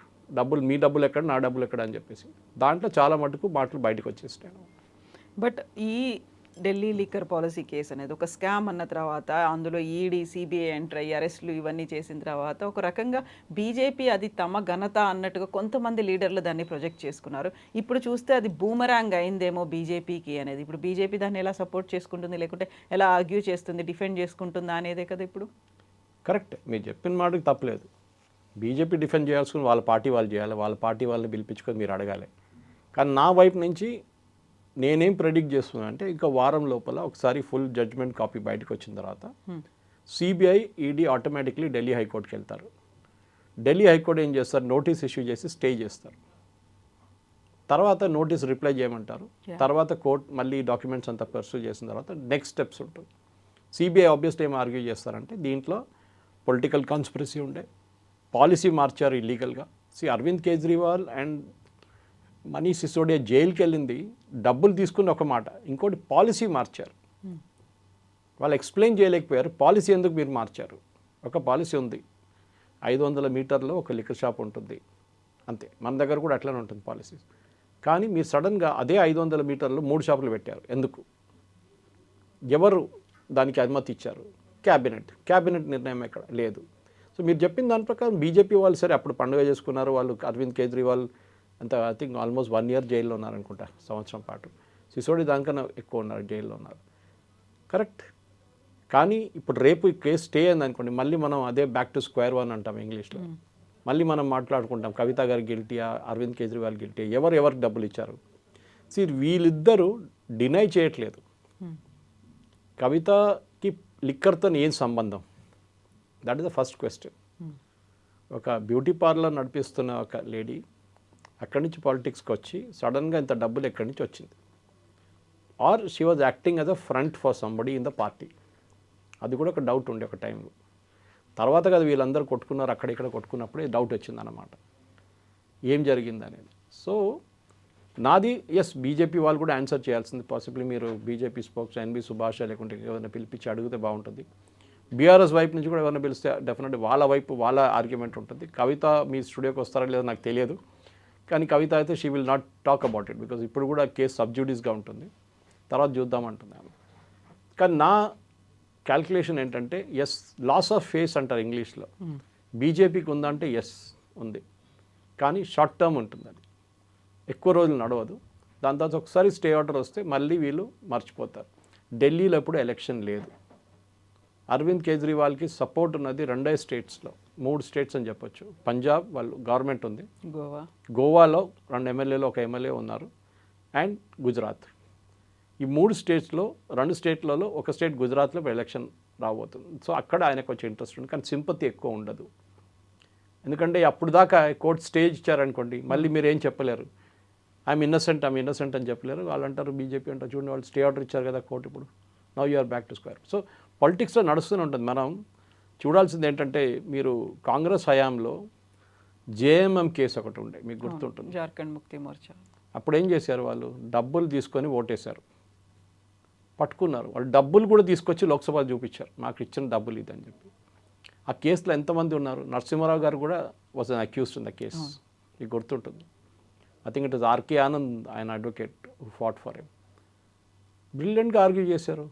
మీ డబ్బులు ఎక్కడ, నా డబ్బులు ఎక్కడ అని చెప్పేసి. దాంట్లో చాలా మటుకు మాటలు బయటకు వచ్చేసినాయి. బట్ ఈ ఢిల్లీ లిక్కర్ పాలసీ కేసు అనేది ఒక స్కామ్ అన్న తర్వాత అందులో ఈడీ, సిబిఐ ఎంటర్ అయ్యి అరెస్టులు ఇవన్నీ చేసిన తర్వాత ఒక రకంగా బీజేపీ అది తమ ఘనత అన్నట్టుగా కొంతమంది లీడర్లు దాన్ని ప్రొజెక్ట్ చేసుకున్నారు. ఇప్పుడు చూస్తే అది బూమరాంగ్ అయిందేమో బీజేపీకి అనేది. ఇప్పుడు బీజేపీ దాన్ని ఎలా సపోర్ట్ చేసుకుంటుంది, లేకుంటే ఎలా ఆర్గ్యూ చేస్తుంది, డిఫెండ్ చేసుకుంటుందా అనేదే కదా ఇప్పుడు. కరెక్ట్, మీరు చెప్పిన మాటకి తప్పలేదు. బీజేపీ డిఫెండ్ చేయాల్సుకుని వాళ్ళ పార్టీ వాళ్ళు చేయాలి, వాళ్ళ పార్టీ వాళ్ళని పిలిపించుకొని మీరు అడగాలి. కానీ నా వైపు నుంచి నేనేం ప్రెడిక్ట్ చేస్తున్నా అంటే ఇంకా వారం లోపల ఒకసారి ఫుల్ జడ్జ్మెంట్ కాపీ బయటకు వచ్చిన తర్వాత సిబిఐ, ఈడీ ఆటోమేటిక్లీ ఢిల్లీ హైకోర్టుకి వెళ్తారు. ఢిల్లీ హైకోర్టు ఏం చేస్తారు, నోటీస్ ఇష్యూ చేసి స్టే చేస్తారు. తర్వాత నోటీస్ రిప్లై చేయమంటారు. తర్వాత కోర్టు మళ్ళీ డాక్యుమెంట్స్ అంతా పర్సూ చేసిన తర్వాత నెక్స్ట్ స్టెప్స్ ఉంటుంది. సిబిఐ ఆబ్వియస్లీ ఏం ఆర్గ్యూ చేస్తారంటే దీంట్లో పొలిటికల్ కాన్స్పిరసీ ఉండే, పాలసీ మార్చారు ఇల్లీగల్గా. అరవింద్ కేజ్రీవాల్ అండ్ మనీష్ సిసోడియా జైలుకి వెళ్ళింది డబ్బులు తీసుకుని ఒక మాట, ఇంకోటి పాలసీ మార్చారు. వాళ్ళు ఎక్స్ప్లెయిన్ చేయలేకపోయారు పాలసీ ఎందుకు మీరు మార్చారు. ఒక పాలసీ ఉంది, 500 మీటర్లో ఒక లిక్కర్ షాప్ ఉంటుంది అంతే. మన దగ్గర కూడా అట్లనే ఉంటుంది పాలసీ. కానీ మీరు సడన్గా అదే 500 మీటర్లో 3 షాపులు పెట్టారు. ఎందుకు? ఎవరు దానికి అనుమతి ఇచ్చారు? క్యాబినెట్ నిర్ణయం ఎక్కడ లేదు. సో మీరు చెప్పిన దాని ప్రకారం బీజేపీ వాళ్ళు సరే అప్పుడు పండుగ చేసుకున్నారు, వాళ్ళు అరవింద్ కేజ్రీవాల్ అంత ఐ థింక్ ఆల్మోస్ట్ 1 year జైల్లో ఉన్నారనుకుంటా, సంవత్సరం పాటు. సిసోడి దానికన్నా ఎక్కువ ఉన్నారు, జైల్లో ఉన్నారు. కరెక్ట్. కానీ ఇప్పుడు రేపు ఈ కేసు స్టే అయింది అనుకోండి, మళ్ళీ మనం అదే బ్యాక్ టు స్క్వేర్ వన్ అంటాం ఇంగ్లీష్లో. మళ్ళీ మనం మాట్లాడుకుంటాం కవిత గారు గిల్టీయా, అరవింద్ కేజ్రీవాల్ గిల్టీ, ఎవరికి డబ్బులు ఇచ్చారు. వీళ్ళిద్దరూ డినై చేయట్లేదు కవితకి లిక్కర్తో ఏం సంబంధం. That is the first question. ఒక బ్యూటీ పార్లర్ నడిపిస్తున్న ఒక లేడీ అక్కడి నుంచి పాలిటిక్స్కి వచ్చి సడన్గా ఇంత డబ్బులు ఎక్కడి నుంచి వచ్చింది? Or she was acting as a front for somebody in the party. అది కూడా ఒక డౌట్ ఉండే ఒక టైంలో. తర్వాత కదా వీళ్ళందరూ కొట్టుకున్నారు, అక్కడిక్కడ కొట్టుకున్నప్పుడే డౌట్ వచ్చిందన్నమాట ఏం జరిగింది అనేది. సో నాది ఎస్, బీజేపీ వాళ్ళు కూడా ఆన్సర్ చేయాల్సింది. పాసిబుల్లీ మీరు బీజేపీ స్పోక్స్ ఎన్బి సుభాష్ లేకుంటే ఎవరైనా పిలిపించి అడిగితే బాగుంటుంది. బీఆర్ఎస్ వైపు నుంచి కూడా ఎవరైనా పిలిస్తే డెఫినెట్లీ వాళ్ళ వైపు వాళ్ళ ఆర్గ్యుమెంట్ ఉంటుంది. కవిత మీ స్టూడియోకి వస్తారా లేదో నాకు తెలియదు, కానీ కవిత అయితే she will not talk about it because ఇప్పుడు కూడా కేసు సబ్జ్యూడిస్గా ఉంటుంది, తర్వాత చూద్దామంటుంది ఆమె. కానీ నా క్యాల్కులేషన్ ఏంటంటే ఎస్, లాస్ ఆఫ్ ఫేస్ అంటారు ఇంగ్లీష్లో. బీజేపీకి ఉందంటే ఎస్ ఉంది, కానీ షార్ట్ టర్మ్ ఉంటుంది, అది ఎక్కువ రోజులు నడవదు. దాని తర్వాత ఒకసారి స్టే ఆర్డర్ వస్తే మళ్ళీ వీళ్ళు మర్చిపోతారు. ఢిల్లీలో ఎప్పుడు ఎలక్షన్ లేదు. అరవింద్ కేజ్రీవాల్కి సపోర్ట్ ఉన్నది 2 స్టేట్స్లో, 3 స్టేట్స్ అని చెప్పొచ్చు. పంజాబ్ వాళ్ళు గవర్నమెంట్ ఉంది, గోవాలో 2 ఎమ్మెల్యేలు 1 ఎమ్మెల్యే ఉన్నారు, అండ్ గుజరాత్. ఈ 3 స్టేట్స్లో 2 స్టేట్లలో ఒక స్టేట్ గుజరాత్లో ఎలక్షన్ రాబోతుంది. సో అక్కడ ఆయనకు వచ్చే ఇంట్రెస్ట్ ఉంది, కానీ సింపతి ఎక్కువ ఉండదు. ఎందుకంటే అప్పుడు దాకా కోర్టు స్టేజ్ ఇచ్చారనుకోండి, మళ్ళీ మీరు ఏం చెప్పలేరు. ఐఎమ్ ఇన్నసెంట్ అని చెప్పలేరు. వాళ్ళు అంటారు, బీజేపీ అంటారు, చూడండి వాళ్ళు స్టే ఆర్డర్ ఇచ్చారు కదా కోర్టు, ఇప్పుడు now you are back to square. So పాలిటిక్స్లో నడుస్తూనే ఉంటుంది. మనం చూడాల్సింది ఏంటంటే, మీరు కాంగ్రెస్ హయాంలో జేఎంఎం కేసు ఒకటి ఉండే, మీకు గుర్తుంటుంది, జార్ఖండ్ ముక్తి మోర్చా. అప్పుడు ఏం చేశారు, వాళ్ళు డబ్బులు తీసుకొని ఓటేశారు, పట్టుకున్నారు. వాళ్ళు డబ్బులు కూడా తీసుకొచ్చి లోక్సభ చూపించారు, మాకు ఇచ్చిన డబ్బులు ఇదని చెప్పి. ఆ కేసులో ఎంతమంది ఉన్నారు? నరసింహారావు గారు కూడా was an accused in the case, మీకు గుర్తుంటుంది. I think it is RK Anand, ఆయన advocate who fought for him. బ్రిలియంట్గా ఆర్గ్యూ చేశారు.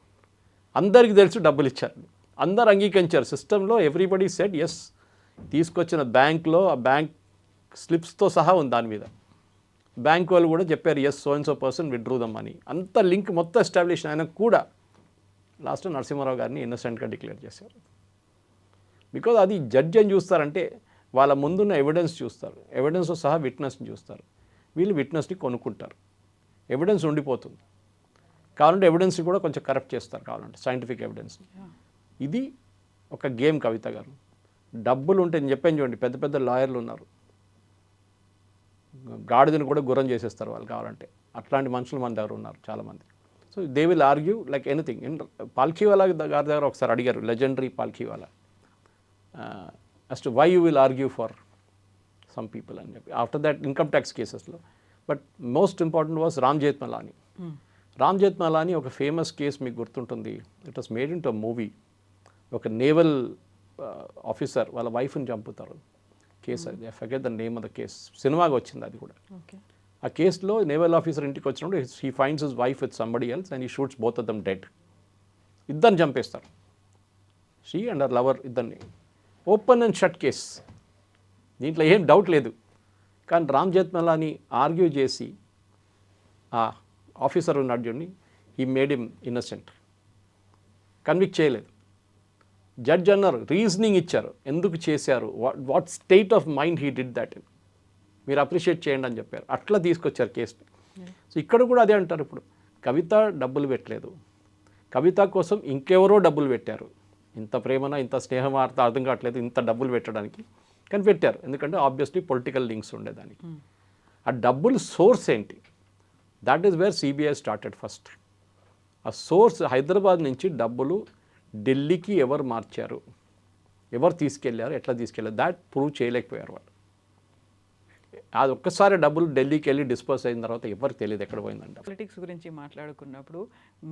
అందరికీ తెలుసు డబ్బులు ఇచ్చారు, అందరు అంగీకరించారు. సిస్టంలో ఎవ్రీబడి సెడ్ ఎస్. తీసుకొచ్చిన బ్యాంక్లో ఆ బ్యాంక్ స్లిప్స్తో సహా ఉంది దాని మీద. బ్యాంక్ వాళ్ళు కూడా చెప్పారు yes, so and so person withdrew the money. అంత లింక్ మొత్తం ఎస్టాబ్లిష్ అయినా కూడా లాస్ట్ నరసింహారావు గారిని ఇన్నసెంట్గా డిక్లేర్ చేశారు. బికాజ్ అది జడ్జి అని చూస్తారంటే వాళ్ళ ముందున్న ఎవిడెన్స్ చూస్తారు, ఎవిడెన్స్తో సహా విట్నెస్ని చూస్తారు. వీళ్ళు విట్నెస్ని కొనుక్కుంటారు, ఎవిడెన్స్ ఉండిపోతుంది. కావాలంటే ఎవిడెన్స్ని కూడా కొంచెం కరెక్ట్ చేస్తారు, కావాలంటే సైంటిఫిక్ ఎవిడెన్స్ని. ఇది ఒక గేమ్ కవిత గారు. డబ్బులు ఉంటే నేను చెప్పాను చూడండి, పెద్ద పెద్ద లాయర్లు ఉన్నారు, గాడిదని కూడా గుర్రం చేసేస్తారు వాళ్ళు కావాలంటే. అట్లాంటి మనుషులు మన దగ్గర ఉన్నారు చాలామంది. So they will argue like anything. Palkhivala గారి దగ్గర ఒకసారి అడిగారు, legendary Palkhivala, as to why you will argue for some people అని చెప్పి. ఆఫ్టర్ దట్ ఇన్కమ్ ట్యాక్స్ కేసెస్లో. But most important was Ram Jethmalani. Ram Jethmalani ఒక ఫేమస్ కేసు మీకు గుర్తుంటుంది, it was made in to movie. ఒక నేవల్ ఆఫీసర్ వాళ్ళ వైఫ్ని చంపుతారు, కేసు అది. I forget the name of the case, సినిమాగా వచ్చింది అది కూడా. ఆ కేసులో నేవల్ ఆఫీసర్ ఇంటికి వచ్చినప్పుడు he finds his wife with somebody else and he shoots both of them dead. ఇద్దరిని చంపేస్తారు, షీ అండ్ హర్ లవర్ ఇద్దరిని. ఓపెన్ అండ్ షట్ కేస్, దీంట్లో ఏం డౌట్ లేదు. కానీ రామ్ జేత్మలానీ ఆర్గ్యూ చేసి ఆ ఆఫీసర్ ఉన్నాడు చూడండి, ఈ మేడ్ హిమ్ ఇన్నసెంట్, కన్విక్ట్ చేయలేదు. జడ్జ్ అన్నారు, రీజనింగ్ ఇచ్చారు ఎందుకు చేశారు, what state of mind he did that, మీరు అప్రిషియేట్ చేయండి అని చెప్పారు. అట్లా తీసుకొచ్చారు కేసుని. సో ఇక్కడ కూడా అదే అంటారు, ఇప్పుడు కవిత డబ్బులు పెట్టలేదు, కవిత కోసం ఇంకెవరో డబ్బులు పెట్టారు. ఇంత ప్రేమన ఇంత స్నేహం అర్థం కావట్లేదు ఇంత డబ్బులు పెట్టడానికి, కానీ పెట్టారు. ఎందుకంటే ఆబ్వియస్లీ పొలిటికల్ లింక్స్ ఉండేదానికి. ఆ డబ్బులు సోర్స్ ఏంటి, that is where CBI started first. ఆ సోర్స్ హైదరాబాద్ నుంచి డబ్బులు ఢిల్లీకి ఎవరు మార్చారు, ఎవరు తీసుకెళ్లారు, ఎట్లా తీసుకెళ్లారు, దాట్ ప్రూవ్ చేయలేకపోయారు వాళ్ళు. అది ఒక్కసారి డబ్బులు ఢిల్లీకి వెళ్ళి డిస్పోజ్ అయిన తర్వాత ఎవరికి తెలియదు ఎక్కడ పోయిందంట. పొలిటిక్స్ గురించి మాట్లాడుకున్నప్పుడు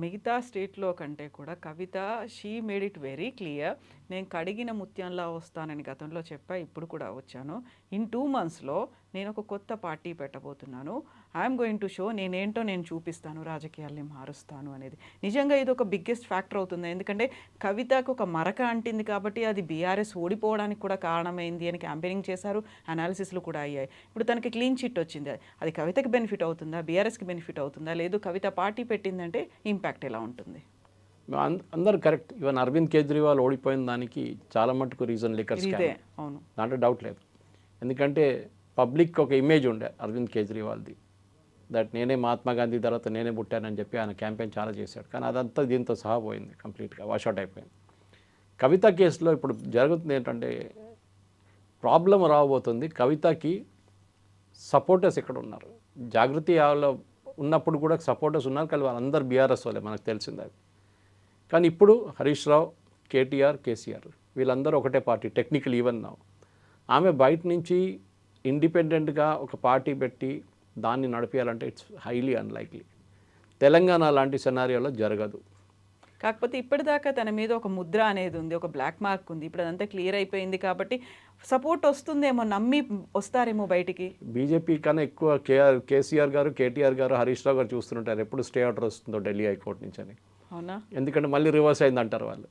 మిగతా స్టేట్లో కంటే కూడా Kavitha she made it very clear, నేను కడిగిన ముత్యంలా వస్తానని గతంలో చెప్పా, ఇప్పుడు కూడా వచ్చాను. ఇన్ 2 monthsలో నేను ఒక కొత్త పార్టీ పెట్టబోతున్నాను, ఐఎమ్ గోయింగ్ టు షో, నేనేంటో నేను చూపిస్తాను, రాజకీయాల్ని మారుస్తాను అనేది. నిజంగా ఇది ఒక బిగ్గెస్ట్ ఫ్యాక్టర్ అవుతుంది. ఎందుకంటే కవితకు ఒక మరక అంటింది కాబట్టి అది బీఆర్ఎస్ ఓడిపోవడానికి కూడా కారణమైంది అని క్యాంపెయినింగ్ చేశారు, అనాలిసిస్లు కూడా అయ్యాయి. ఇప్పుడు తనకి క్లీన్ చిట్ వచ్చింది, అది కవితకి బెనిఫిట్ అవుతుందా, బీఆర్ఎస్కి బెనిఫిట్ అవుతుందా, లేదు కవిత పార్టీ పెట్టిందంటే ఇంపాక్ట్ ఎలా ఉంటుంది? అందరు కరెక్ట్. ఈవెన్ అరవింద్ కేజ్రీవాల్ ఓడిపోయిన దానికి చాలా మటుకు రీజన్ లిక్కర్ స్కామ్, అవును, దాంట్లో డౌట్ లేదు. ఎందుకంటే పబ్లిక్ ఒక ఇమేజ్ ఉండే అరవింద్ కేజ్రీవాల్ది, దట్ నేనే మహాత్మా గాంధీ తర్వాత నేనే పుట్టానని చెప్పి ఆయన క్యాంపెయిన్ చాలా చేశాడు. కానీ అదంతా దీంతో సహా పోయింది, కంప్లీట్గా వాషౌట్ అయిపోయింది. కవిత కేసులో ఇప్పుడు జరుగుతుంది ఏంటంటే ప్రాబ్లం రాబోతుంది. కవితకి సపోర్టర్స్ ఎక్కడ ఉన్నారు? జాగృతి యావలో ఉన్నప్పుడు కూడా సపోర్టర్స్ ఉన్నారు, కానీ వాళ్ళందరూ బీఆర్ఎస్ వాళ్ళే, మనకు తెలిసింది అది. కానీ ఇప్పుడు హరీష్ రావు, కేటీఆర్, కేసీఆర్ వీళ్ళందరూ ఒకటే పార్టీ టెక్నికల్ ఈవెన్ నా. ఆమె బయట నుంచి ఇండిపెండెంట్గా ఒక పార్టీ పెట్టి దాన్ని నడిపించాలంటే ఇట్స్ హైలీ అన్లైక్లీ. తెలంగాణ లాంటి సెనారియోలో జరగదు. కాకపోతే ఇప్పటిదాకా తన మీద ఒక ముద్ర అనేది ఉంది, ఒక బ్లాక్ మార్క్ ఉంది. ఇప్పుడు అదంతా క్లియర్ అయిపోయింది కాబట్టి సపోర్ట్ వస్తుందేమో, నమ్మి వస్తారేమో బయటికి. బీజేపీ కన్నా ఎక్కువ కేసీఆర్ గారు, కేటీఆర్ గారు, హరీష్ రావు గారు చూస్తుంటారు ఎప్పుడు స్టే ఆర్డర్ వస్తుందో ఢిల్లీ హైకోర్టు నుంచి అని. అవునా? ఎందుకంటే మళ్ళీ రివర్స్ అయింది అంటారు వాళ్ళు.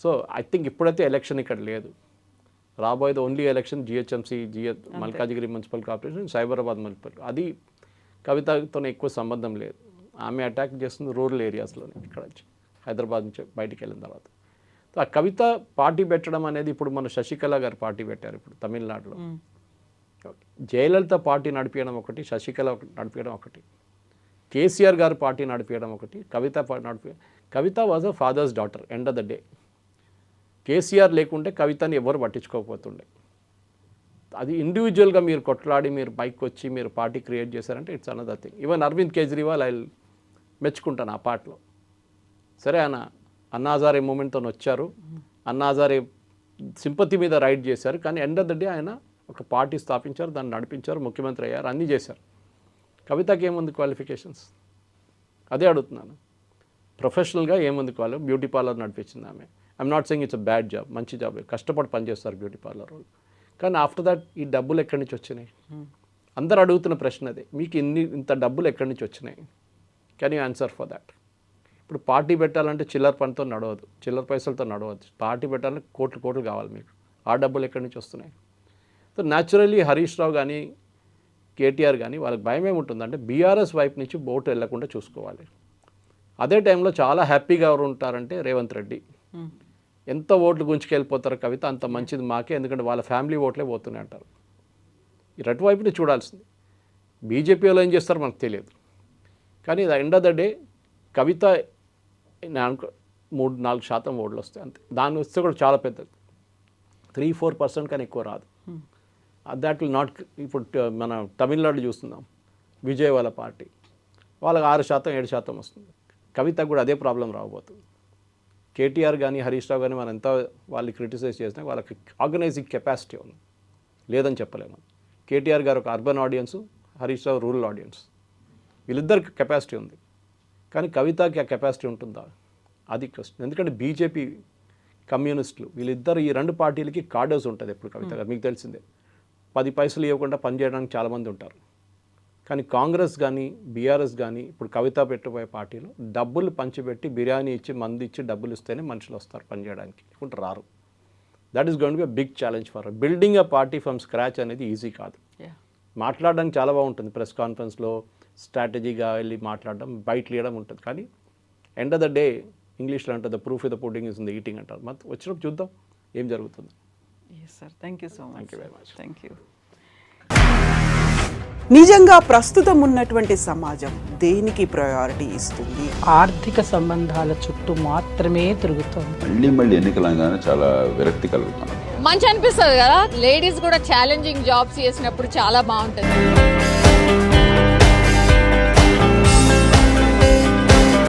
సో ఐ థింక్ ఇప్పుడైతే ఎలక్షన్ ఇక్కడ లేదు, రాబోయేది only election GHMC, Malkajgiri municipal corporation, Cyberabad municipal. అది కవితతోనే ఎక్కువ సంబంధం లేదు. ఆమె అటాక్ చేస్తుంది రూరల్ ఏరియాస్లోనే, ఇక్కడ నుంచి హైదరాబాద్ నుంచి బయటికి వెళ్ళిన తర్వాత. సో ఆ కవిత పార్టీ పెట్టడం అనేది, ఇప్పుడు మన శశికళ గారు పార్టీ పెట్టారు ఇప్పుడు తమిళనాడులో. జయలలిత పార్టీ నడిపించడం ఒకటి, శశికళ నడిపించడం ఒకటి, కేసీఆర్ గారు పార్టీ నడిపించడం ఒకటి, Kavitha Kavitha was a father's daughter end of the day. KCR లేకుంటే కవితని ఎవరు పట్టించుకోకపోతుండే. అది ఇండివిజువల్గా మీరు కొట్లాడి మీరు బైక్ వచ్చి మీరు పార్టీ క్రియేట్ చేశారంటే it's another thing. Even Arvind Kejriwal I మెచ్చుకుంటాను ఆ పార్టీలో. సరే, ఆయన అన్నా హజారే మూమెంట్తో వచ్చారు, అన్నా హజారే సింపతి మీద రైడ్ చేశారు, కానీ ఎండ్ ఆఫ్ ద డే ఆయన ఒక పార్టీ స్థాపించారు, దాన్ని నడిపించారు, ముఖ్యమంత్రి అయ్యారు, అన్నీ చేశారు. కవితకి ఏముంది క్వాలిఫికేషన్స్? అదే అడుగుతున్నాను. ప్రొఫెషనల్గా ఏముంది బ్యూటీ పార్లర్ నడిపించింది ఆమె. I'm not saying it's a bad job, మంచి జాబ్, కష్టపడి పనిచేస్తారు బ్యూటీ పార్లర్ వాళ్ళు. కానీ ఆఫ్టర్ దట్ ఈ డబ్బులు ఎక్కడి నుంచి వచ్చినాయి? అందరు అడుగుతున్న ప్రశ్న అదే, మీకు ఇంత డబ్బులు ఎక్కడి నుంచి వచ్చినాయి? Can you answer for that? ఇప్పుడు పార్టీ పెట్టాలంటే చిల్లర పనితో నడవదు, చిల్లర పైసలతో నడవద్దు. పార్టీ పెట్టాలంటే కోట్లు కోట్లు కావాలి మీకు. ఆ డబ్బులు ఎక్కడి నుంచి వస్తున్నాయి? సో న్యాచురల్లీ హరీష్ రావు కానీ కేటీఆర్ కానీ వాళ్ళకి భయం ఏముంటుందంటే బీఆర్ఎస్ వైపు నుంచి ఓటు వెళ్లకుండా చూసుకోవాలి. అదే టైంలో చాలా హ్యాపీగా ఎవరు ఉంటారంటే రేవంత్ రెడ్డి. ఎంత ఓట్లు గుంచుకెళ్ళిపోతారు కవిత అంత మంచిది మాకే, ఎందుకంటే వాళ్ళ ఫ్యామిలీ ఓట్లే పోతున్నాయి అంటారు. ఈ రెడ్ వైపుని చూడాల్సింది. బీజేపీ వాళ్ళు ఏం చేస్తారో మనకు తెలియదు. కానీ ఎండ్ ఆఫ్ ద డే కవిత 3-4% ఓట్లు వస్తాయి అంతే. దాన్ని వస్తే కూడా చాలా పెద్దది, 3-4% కానీ ఎక్కువ రాదు. That will not. ఇప్పుడు మన తమిళనాడు చూస్తున్నాం, విజయ్ వాళ్ళ పార్టీ వాళ్ళకి 6%-7% వస్తుంది. కవితకు కూడా అదే ప్రాబ్లం రాబోతుంది. కేటీఆర్ కానీ హరీష్ రావు కానీ మనం ఎంత వాళ్ళు క్రిటిసైజ్ చేసినా వాళ్ళకి ఆర్గనైజింగ్ కెపాసిటీ ఉంది, లేదని చెప్పలేము. కేటీఆర్ గారు ఒక urban audience, Harish Rao rural audience, వీళ్ళిద్దరికి కెపాసిటీ ఉంది. కానీ కవితకి ఆ కెపాసిటీ ఉంటుందా? అది క్వశ్చన్. ఎందుకంటే బీజేపీ, కమ్యూనిస్టులు వీళ్ళిద్దరు ఈ రెండు పార్టీలకి కార్డర్స్ ఉంటుంది ఎప్పుడు. కవిత గారు మీకు తెలిసిందే, 10 పైసలు ఇవ్వకుండా పనిచేయడానికి చాలామంది ఉంటారు. కానీ కాంగ్రెస్ కానీ బీఆర్ఎస్ కానీ ఇప్పుడు కవిత పెట్టబోయే పార్టీలో డబ్బులు పంచిపెట్టి బిర్యానీ ఇచ్చి మంది ఇచ్చి డబ్బులు ఇస్తేనే మనుషులు వస్తారు పనిచేయడానికి, లేకుంటే రారు. That is going to be a big challenge for building a party from scratch అనేది ఈజీ కాదు. మాట్లాడడానికి చాలా బాగుంటుంది, ప్రెస్ కాన్ఫరెన్స్లో స్ట్రాటజీగా వెళ్ళి మాట్లాడడం, బయట లేయడం ఉంటుంది. కానీ ఎండ్ ఆఫ్ ద డే ఇంగ్లీష్లో అంటే the proof of the pudding is in the eating అంటారు. మరి వచ్చినప్పుడు చూద్దాం ఏం జరుగుతుంది. Yes sir, thank you so much. Thank you very much. Thank you. నిజంగా ప్రస్తుతం ఉన్నటువంటి సమాజం దేనికి ప్రయారిటీ ఇస్తుంది? ఆర్థిక సంబంధాల చుట్టూ మాత్రమే తిరుగుతోంది. మళ్ళీ ఎన్నికలంగానే చాలా విరక్తి కలుగుతున్నాం. మంచి అనిపిస్తుంది కదా, లేడీస్ కూడా ఛాలెంజింగ్ జాబ్స్ చేసినప్పుడు చాలా బాగుంటుంది.